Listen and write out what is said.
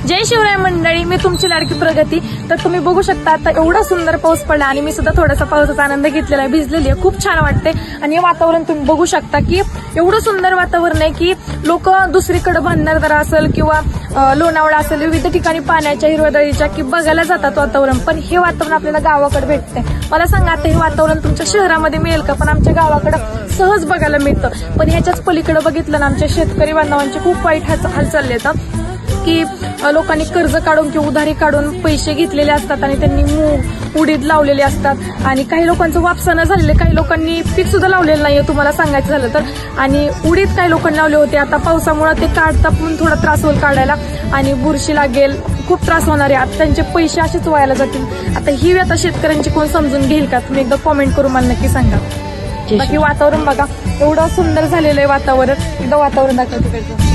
जय शिवराय मंडळी, मी तुमची लाडकी प्रगती। तर तुम्ही बघू शकता आता एवढा सुंदर पाऊस पडला आणि मी सुद्धा थोडासा पावसाचा आनंद घेतलेला आहे, भिजलेली आहे, खूप छान वाटते। आणि हे वातावरण तुम्ही बघू शकता की एवढं सुंदर वातावरण आहे की लोक दुसरीकडे भंडारदरा असेल किंवा लोणावळा असेल विविध ठिकाणी पाण्याच्या हिरवळीच्या की बघायला जातात वातावरण, पण हे वातावरण आपल्याला गावाकडे भेटते। मला सांगा आता हे वातावरण तुमच्या शहरामध्ये मिळेल का? पण आमच्या गावाकडे सहज बघायला मिळतं। पण ह्याच्याच पलीकडे बघितलं ना आमच्या शेतकरी बांधवांचे खूप वाईट हाल चालले आहेत की लोकांनी कर्ज काढून किंवा उधारी काढून पैसे घेतलेले असतात आणि त्यांनी मूग उडीद लावलेले असतात आणि काही लोकांचं वापसा न झालेलं, काही लोकांनी पीक सुद्धा लावलेलं नाहीये तुम्हाला सांगायचं झालं तर। आणि उडीद काही लोकांनी लावले होते, आता पावसामुळे ते काढता पण थोडा त्रास होईल काढायला आणि बुरशी लागेल, खूप त्रास होणार आहे। आता त्यांचे पैसे असेच वायाला जातील। आता ही व्यथा शेतकऱ्यांची कोण समजून घेईल का? तुम्ही एकदा कॉमेंट करून मला नक्की सांगा। बाकी वातावरण बघा एवढं सुंदर झालेलं आहे वातावरण, एकदा वातावरण दाखवते.